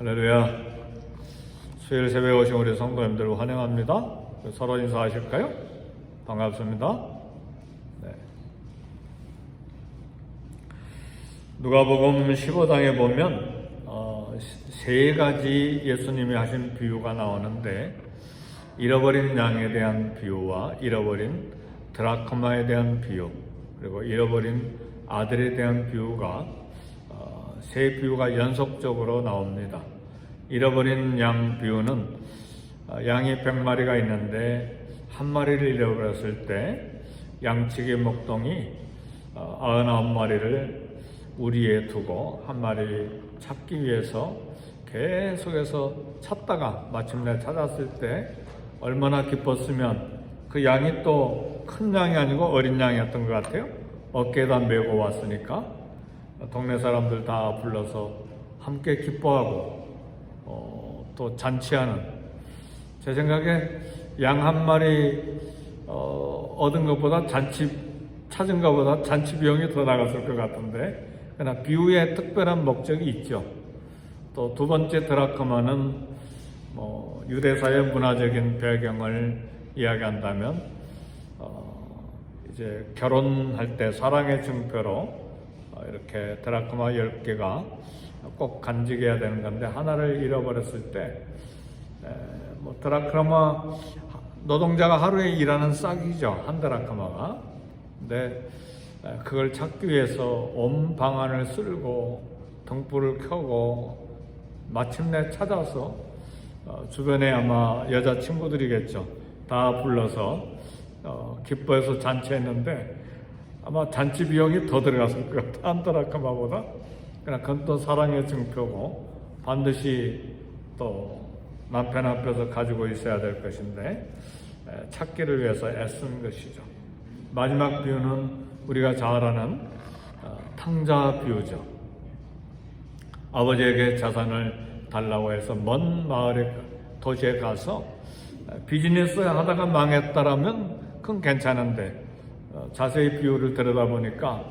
할렐루야. 수요일 새벽에 오신 우리 성도님들 환영합니다. 서로 인사하실까요? 반갑습니다. 네. 누가복음 15장에 보면 세 가지 예수님이 하신 비유가 나오는데, 잃어버린 양에 대한 비유와 잃어버린 드라크마에 대한 비유, 그리고 잃어버린 아들에 대한 비유가 세 비유가 연속적으로 나옵니다. 잃어버린 양 비유는 양이 100마리가 있는데 한 마리를 잃어버렸을 때 양치기 목동이 99마리를 우리에 두고 한 마리 찾기 위해서 계속해서 찾다가 마침내 찾았을 때 얼마나 기뻤으면, 그 양이 또 큰 양이 아니고 어린 양이었던 것 같아요. 어깨에다 메고 왔으니까 동네 사람들 다 불러서 함께 기뻐하고 또 잔치하는, 제 생각에 양 한 마리 얻은 것보다 찾은 것보다 잔치 비용이 더 나갔을 것 같은데, 그러나 비유에 특별한 목적이 있죠. 또 두 번째 드라크마는 유대사의 문화적인 배경을 이야기한다면 이제 결혼할 때 사랑의 증표로 이렇게 드라크마 10개가 꼭 간직해야 되는 건데, 하나를 잃어버렸을 때 드라크마, 노동자가 하루에 일하는 싹이죠, 한 드라크마가. 근데 그걸 찾기 위해서 온 방안을 쓸고 등불을 켜고 마침내 찾아서 주변에 아마 여자친구들이겠죠, 다 불러서 기뻐해서 잔치했는데 아마 잔치 비용이 더 들어갔을 것 같아, 한 드라크마보다. 그러나 그건 또 사랑의 증표고 반드시 또 남편 앞에서 가지고 있어야 될 것인데 찾기를 위해서 애쓴 것이죠. 마지막 비유는 우리가 잘 아는 탕자 비유죠. 아버지에게 자산을 달라고 해서 먼 마을에, 도시에 가서 비즈니스 하다가 망했다라면 그건 괜찮은데, 자세히 비유를 들여다보니까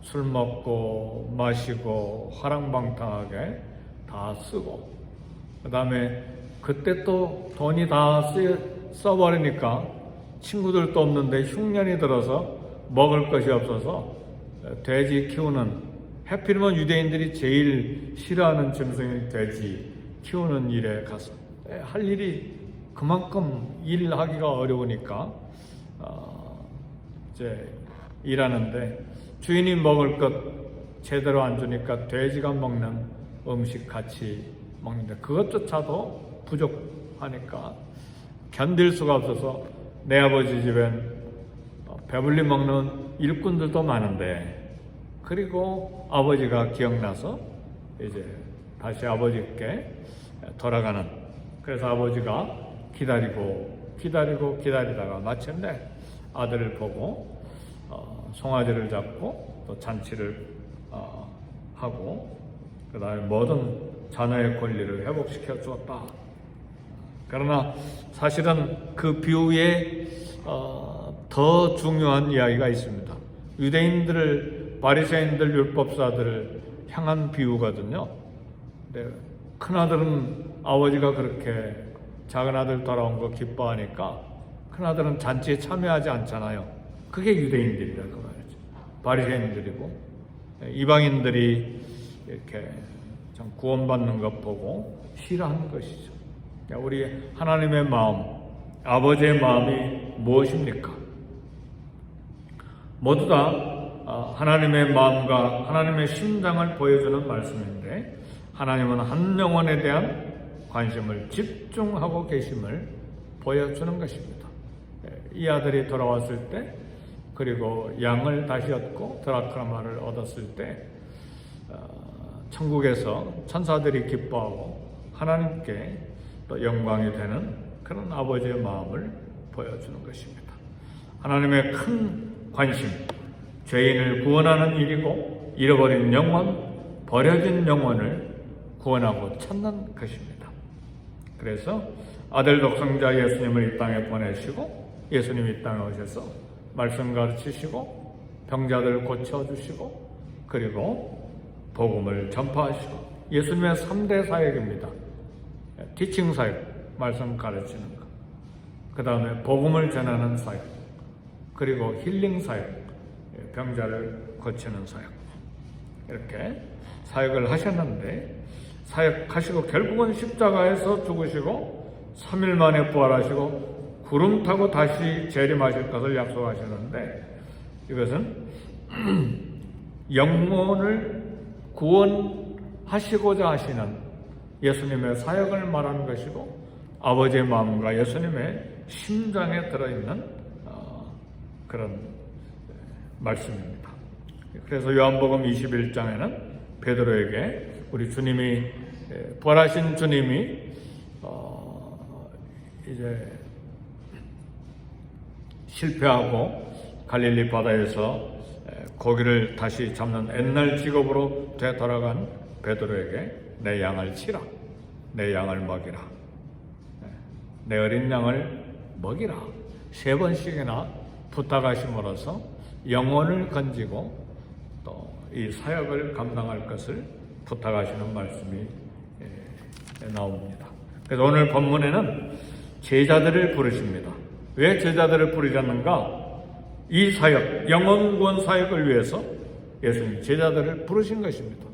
술 먹고 마시고 화랑방탕하게 다 쓰고, 그 다음에 그때 또 돈이 다 써버리니까 친구들도 없는데 흉년이 들어서 먹을 것이 없어서 돼지 키우는, 하필이면 유대인들이 제일 싫어하는 짐승인 돼지 키우는 일에 가서 할 일이 그만큼 일하기가 어려우니까 이제 일하는데, 주인이 먹을 것 제대로 안 주니까 돼지가 먹는 음식 같이 먹는데 그것조차도 부족하니까 견딜 수가 없어서 내 아버지 집엔 배불리 먹는 일꾼들도 많은데, 그리고 아버지가 기억나서 이제 다시 아버지께 돌아가는, 그래서 아버지가 기다리다가 마침내 아들을 보고 송아지를 잡고 또 잔치를 하고, 그 다음에 모든 자녀의 권리를 회복시켜 주었다. 그러나 사실은 그 비유에 더 중요한 이야기가 있습니다. 유대인들을, 바리새인들, 율법사들을 향한 비유거든요. 근데 큰아들은 아버지가 그렇게 작은 아들 돌아온 거 기뻐하니까 큰아들은 잔치에 참여하지 않잖아요. 그게 유대인들이라 그 말이죠. 바리새인들이고, 이방인들이 이렇게 참 구원받는 것 보고 싫어하는 것이죠. 우리 하나님의 마음, 아버지의 마음이 무엇입니까? 모두 다 하나님의 마음과 하나님의 심장을 보여주는 말씀인데, 하나님은 한 영혼에 대한 관심을 집중하고 계심을 보여주는 것입니다. 이 아들이 돌아왔을 때, 그리고 양을 다시 얻고 드라크마를 얻었을 때 천국에서 천사들이 기뻐하고 하나님께 또 영광이 되는 그런 아버지의 마음을 보여주는 것입니다. 하나님의 큰 관심, 죄인을 구원하는 일이고, 잃어버린 영혼, 버려진 영혼을 구원하고 찾는 것입니다. 그래서 아들 독생자 예수님을 이 땅에 보내시고, 예수님이 이 땅에 오셔서 말씀 가르치시고 병자들 고쳐주시고, 그리고 복음을 전파하시고 예수님의 3대 사역입니다. 티칭 사역, 말씀 가르치는 것. 그 다음에 복음을 전하는 사역. 그리고 힐링 사역, 병자를 고치는 사역. 이렇게 사역을 하셨는데, 사역하시고 결국은 십자가에서 죽으시고 3일 만에 부활하시고 구름 타고 다시 재림하실 것을 약속하셨는데, 이것은 영혼을 구원하시고자 하시는 예수님의 사역을 말하는 것이고, 아버지의 마음과 예수님의 심장에 들어있는 그런 말씀입니다. 그래서 요한복음 21장에는 베드로에게 우리 주님이, 부활하신 주님이 이제 실패하고 갈릴리 바다에서 고기를 다시 잡는 옛날 직업으로 되돌아간 베드로에게 내 양을 치라, 내 양을 먹이라, 내 어린 양을 먹이라 3번씩이나 부탁하심으로써 영혼을 건지고 또 이 사역을 감당할 것을 부탁하시는 말씀이 나옵니다. 그래서 오늘 본문에는 제자들을 부르십니다. 왜 제자들을 부르셨는가? 이 사역, 영혼 구원 사역을 위해서 예수님 제자들을 부르신 것입니다.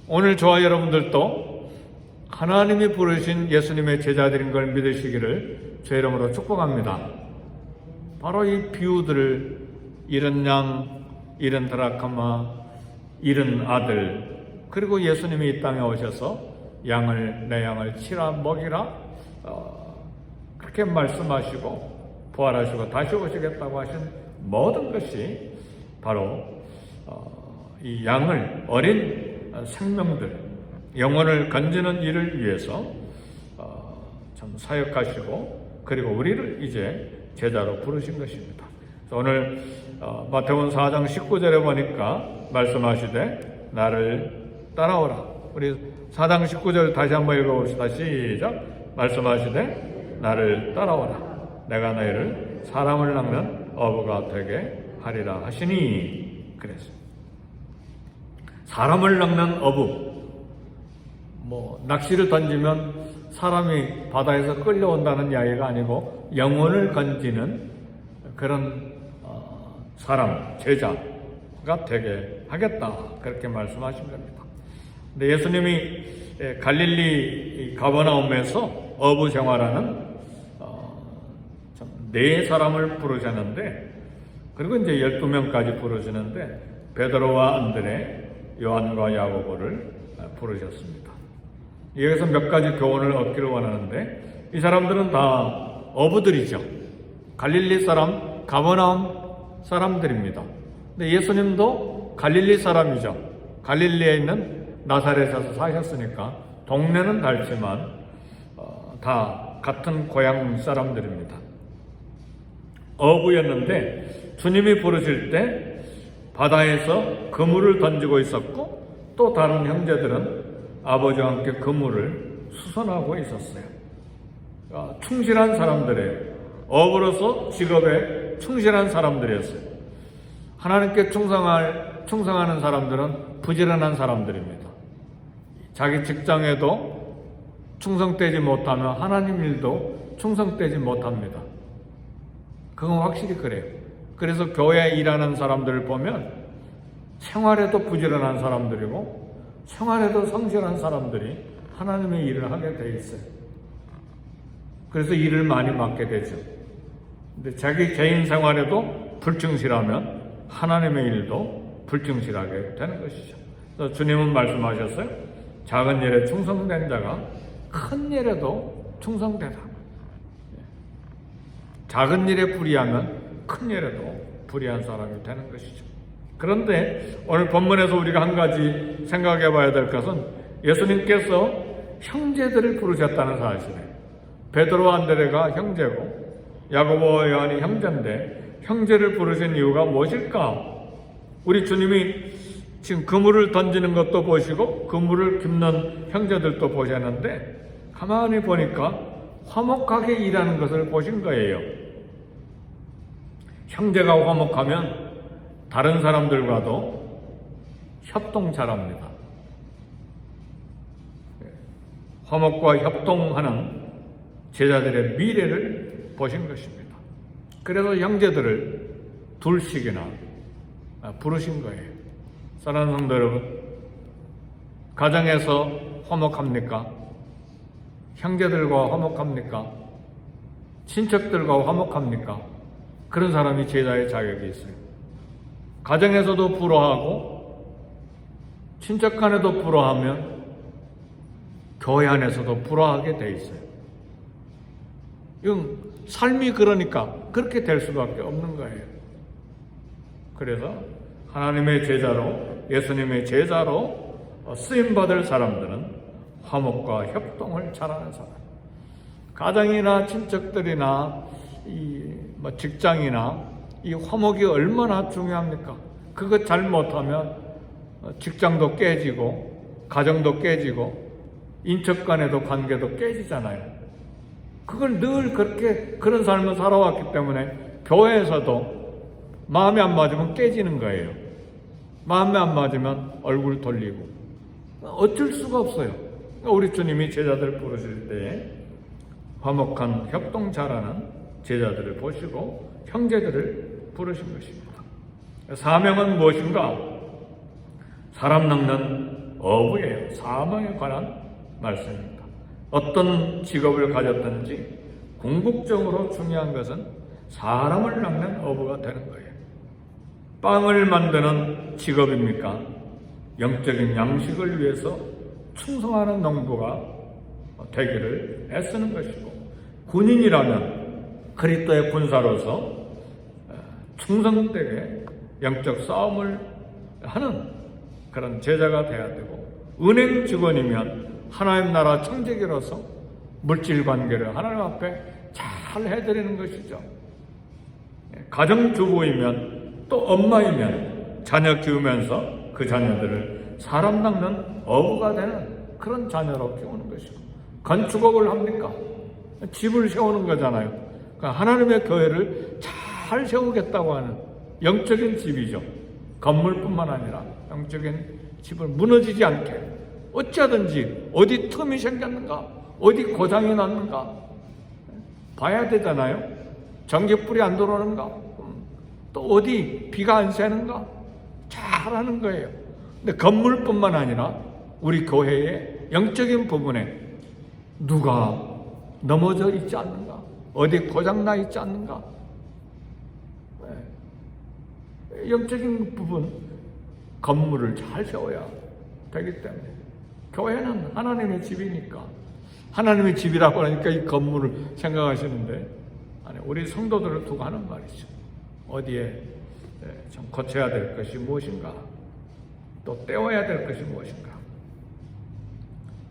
오늘 저와 여러분들도 하나님이 부르신 예수님의 제자들인 걸 믿으시기를 제 이름으로 축복합니다. 바로 이 비유들을 잃은 양, 잃은 드라크마, 잃은 아들, 그리고 예수님이 이 땅에 오셔서 내 양을 치라 먹이라 그렇게 말씀하시고 부활하시고 다시 오시겠다고 하신 모든 것이 바로 이 양을, 어린 생명들, 영혼을 건지는 일을 위해서 참 사역하시고 그리고 우리를 이제 제자로 부르신 것입니다. 오늘 마태복음 4장 19절에 보니까 말씀하시되 나를 따라오라. 우리 4장 19절 다시 한번 읽어봅시다. 시작. 말씀하시되 나를 따라오라. 내가 너희를 사람을 낚는 어부가 되게 하리라 하시니. 그래서 사람을 낚는 어부, 낚시를 던지면 사람이 바다에서 끌려온다는 이야기가 아니고 영혼을 건지는 그런 사람, 제자가 되게 하겠다, 그렇게 말씀하신 겁니다. 근데 예수님이 갈릴리 가버나움에서 어부 생활하는 4사람을 부르셨는데, 그리고 이제 12명까지 부르시는데 베드로와 안드레, 요한과 야고보를 부르셨습니다. 여기서 몇 가지 교훈을 얻기를 원하는데, 이 사람들은 다 어부들이죠. 갈릴리 사람, 가버나움 사람들입니다. 근데 예수님도 갈릴리 사람이죠. 갈릴리에 있는 나사렛에서 사셨으니까 동네는 다르지만 다 같은 고향 사람들입니다. 어부였는데 주님이 부르실 때 바다에서 그물을 던지고 있었고, 또 다른 형제들은 아버지와 함께 그물을 수선하고 있었어요. 충실한 사람들이에요. 어부로서 직업에 충실한 사람들이었어요. 하나님께 충성하는 사람들은 부지런한 사람들입니다. 자기 직장에도 충성되지 못하면 하나님 일도 충성되지 못합니다. 그건 확실히 그래요. 그래서 교회에 일하는 사람들을 보면 생활에도 부지런한 사람들이고 생활에도 성실한 사람들이 하나님의 일을 하게 돼 있어요. 그래서 일을 많이 맡게 되죠. 근데 자기 개인 생활에도 불충실하면 하나님의 일도 불충실하게 되는 것이죠. 그래서 주님은 말씀하셨어요. 작은 일에 충성된 자가 큰 일에도 충성되다. 작은 일에 불의하면 큰 일에도 불의한 사람이 되는 것이죠. 그런데 오늘 본문에서 우리가 한 가지 생각해 봐야 될 것은, 예수님께서 형제들을 부르셨다는 사실이에요. 베드로와 안드레가 형제고 야고보와 요한이 형제인데 형제를 부르신 이유가 무엇일까? 우리 주님이 지금 그물을 던지는 것도 보시고 그물을 깁는 형제들도 보셨는데, 가만히 보니까 화목하게 일하는 것을 보신 거예요. 형제가 화목하면 다른 사람들과도 협동 잘합니다. 화목과 협동하는 제자들의 미래를 보신 것입니다. 그래서 형제들을 둘씩이나 부르신 거예요. 사랑하는 성도 여러분, 가정에서 화목합니까? 형제들과 화목합니까? 친척들과 화목합니까? 그런 사람이 제자의 자격이 있어요. 가정에서도 불화하고 친척 간에도 불화하면 교회 안에서도 불화하게 돼 있어요. 이건 삶이 그러니까 그렇게 될 수밖에 없는 거예요. 그래서 하나님의 제자로, 예수님의 제자로 쓰임받을 사람들은 화목과 협동을 잘하는 사람. 가정이나 친척들이나 직장이나 이 화목이 얼마나 중요합니까? 그거 잘못하면 직장도 깨지고 가정도 깨지고 인척 간에도 관계도 깨지잖아요. 그걸 늘 그런 삶을 살아왔기 때문에 교회에서도 마음에 안 맞으면 깨지는 거예요. 마음에 안 맞으면 얼굴 돌리고 어쩔 수가 없어요. 우리 주님이 제자들 부르실 때에 화목한 협동 잘하는 제자들을 보시고 형제들을 부르신 것입니다. 사명은 무엇인가? 사람 낚는 어부예요. 사명에 관한 말씀입니다. 어떤 직업을 가졌든지 궁극적으로 중요한 것은 사람을 낚는 어부가 되는 거예요. 빵을 만드는 직업입니까? 영적인 양식을 위해서 충성하는 농부가 되기를 애쓰는 것이고, 군인이라면 그리스도의 군사로서 충성되게 영적 싸움을 하는 그런 제자가 돼야 되고, 은행 직원이면 하나님 나라 청지기로서 물질 관계를 하나님 앞에 잘 해드리는 것이죠. 가정주부이면 또 엄마이면 자녀 키우면서 그 자녀들을 사람 낚는 어부가 되는 그런 자녀로 키우는 것이고, 건축업을 합니까? 집을 세우는 거잖아요. 그러니까 하나님의 교회를 잘 세우겠다고 하는 영적인 집이죠. 건물뿐만 아니라 영적인 집을 무너지지 않게 어찌하든지 어디 틈이 생겼는가, 어디 고장이 났는가 봐야 되잖아요. 전기불이 안 들어오는가, 또 어디 비가 안 새는가 잘 하는 거예요. 근데 건물뿐만 아니라 우리 교회의 영적인 부분에 누가 넘어져 있지 않는가, 어디 고장나 있지 않는가, 영적인 부분 건물을 잘 세워야 되기 때문에 교회는 하나님의 집이니까, 하나님의 집이라고 하니까 이 건물을 생각하시는데, 아니, 우리 성도들을 두고 하는 말이죠. 어디에 좀 고쳐야 될 것이 무엇인가, 또 떼어야 될 것이 무엇인가.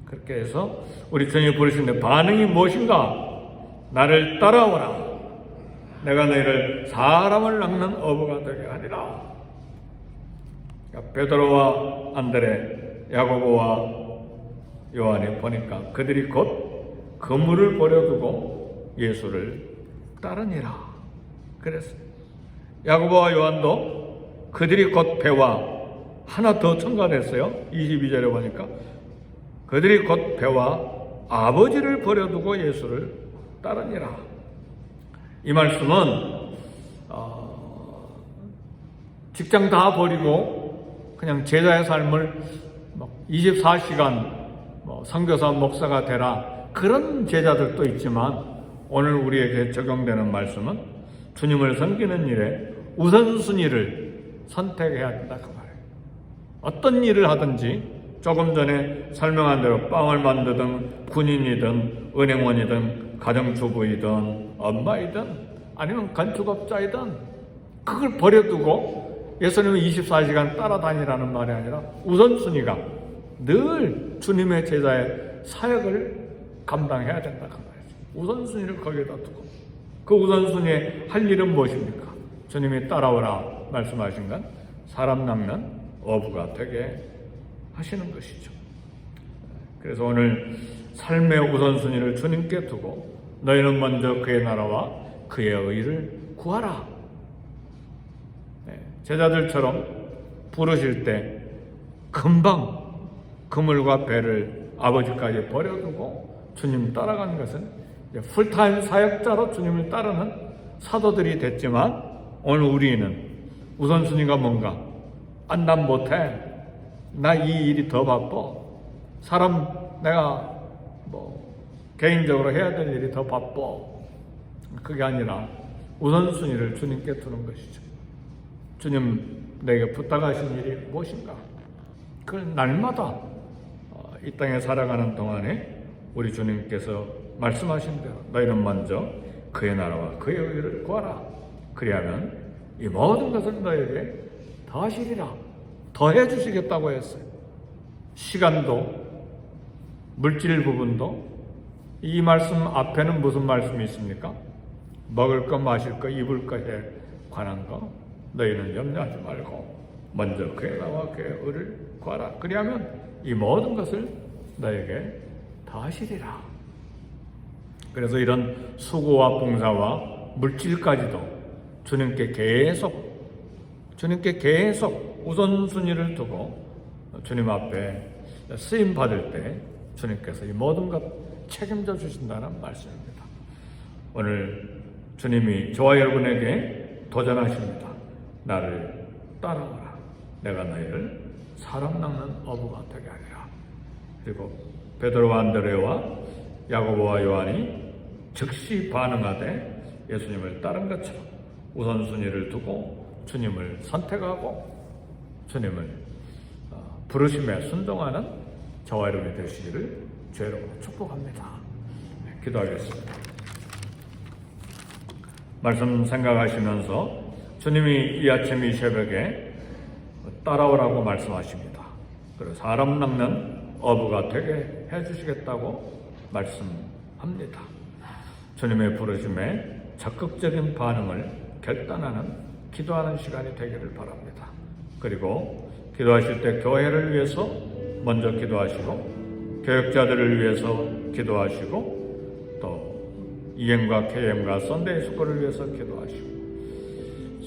그렇게 해서 우리 주님이 부르시는데 반응이 무엇인가? 나를 따라오라. 내가 너희를 사람을 낚는 어부가 되게 하리라. 베드로와 안드레, 야고보와 요한이 보니까 그들이 곧 그물을 버려두고 예수를 따르니라. 그랬어요. 야고보와 요한도 그들이 곧 배와, 하나 더 첨가됐어요. 22절에 보니까 그들이 곧 배와 아버지를 버려두고 예수를 따르니라. 이 말씀은 직장 다 버리고 그냥 제자의 삶을 24시간 선교사 목사가 되라, 그런 제자들도 있지만, 오늘 우리에게 적용되는 말씀은 주님을 섬기는 일에 우선순위를 선택해야 된다 그 말이에요. 어떤 일을 하든지 조금 전에 설명한 대로 빵을 만드든 군인이든 은행원이든 가정주부이든 엄마이든 아니면 건축업자이든 그걸 버려두고 예수님은 24시간 따라다니라는 말이 아니라 우선순위가 늘 주님의 제자의 사역을 감당해야 된다 그 말이죠. 우선순위를 거기에다 두고, 그 우선순위에 할 일은 무엇입니까? 주님이 따라오라 말씀하신 건 사람 낚는 어부가 되게 하시는 것이죠. 그래서 오늘 삶의 우선순위를 주님께 두고 너희는 먼저 그의 나라와 그의 의를 구하라. 제자들처럼 부르실 때 금방 그물과 배를 아버지까지 버려두고 주님 따라가는 것은 풀타임 사역자로 주님을 따르는 사도들이 됐지만, 오늘 우리는 우선순위가 뭔가? 난 못해. 나 이 일이 더 바빠. 사람 내가 개인적으로 해야 될 일이 더 바빠. 그게 아니라 우선순위를 주님께 두는 것이죠. 주님 내게 부탁하신 일이 무엇인가? 그걸 날마다 이 땅에 살아가는 동안에 우리 주님께서 말씀하신 대로 너희는 먼저 그의 나라와 그의 의를 구하라. 그리하면 이 모든 것을 너에게 더하시리라. 더해 주시겠다고 했어요. 시간도, 물질 부분도. 이 말씀 앞에는 무슨 말씀이 있습니까? 먹을 것, 마실 것, 입을 것에 관한 거 너희는 염려하지 말고 먼저 그의 나라와 그의 의를 구하라. 그리하면 이 모든 것을 너에게 더하시리라. 그래서 이런 수고와 봉사와 물질까지도 주님께 계속 우선순위를 두고 주님 앞에 쓰임 받을 때 주님께서 이 모든 것 책임져 주신다는 말씀입니다. 오늘 주님이 저와 여러분에게 도전하십니다. 나를 따라오라. 내가 너희를 사람 낚는 어부가 되게 하리라. 그리고 베드로와 안드레와 야고보와 요한이 즉시 반응하되 예수님을 따른 것처럼 우선순위를 두고 주님을 선택하고 주님을 부르심에 순종하는 저와 여러분이 되시기를 주의 이름으로 축복합니다. 기도하겠습니다. 말씀 생각하시면서 주님이 이 아침 이 새벽에 따라오라고 말씀하십니다. 그리고 사람 낚는 어부가 되게 해주시겠다고 말씀합니다. 주님의 부르심에 적극적인 반응을 결단하는 기도하는 시간이 되기를 바랍니다. 그리고 기도하실 때 교회를 위해서 먼저 기도하시고 교역자들을 위해서 기도하시고 또 EM과 KM과 썬데이 스쿨을 위해서 기도하시고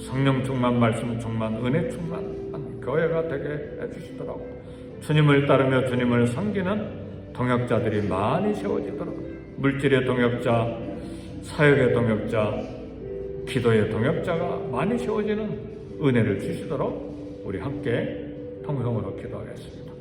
성령 충만, 말씀 충만, 은혜 충만한 교회가 되게 해주시더라고. 주님을 따르며 주님을 섬기는 동역자들이 많이 세워지도록, 물질의 동역자, 사역의 동역자, 기도의 동역자가 많이 세워지는 은혜를 주시도록 우리 함께 통성으로 기도하겠습니다.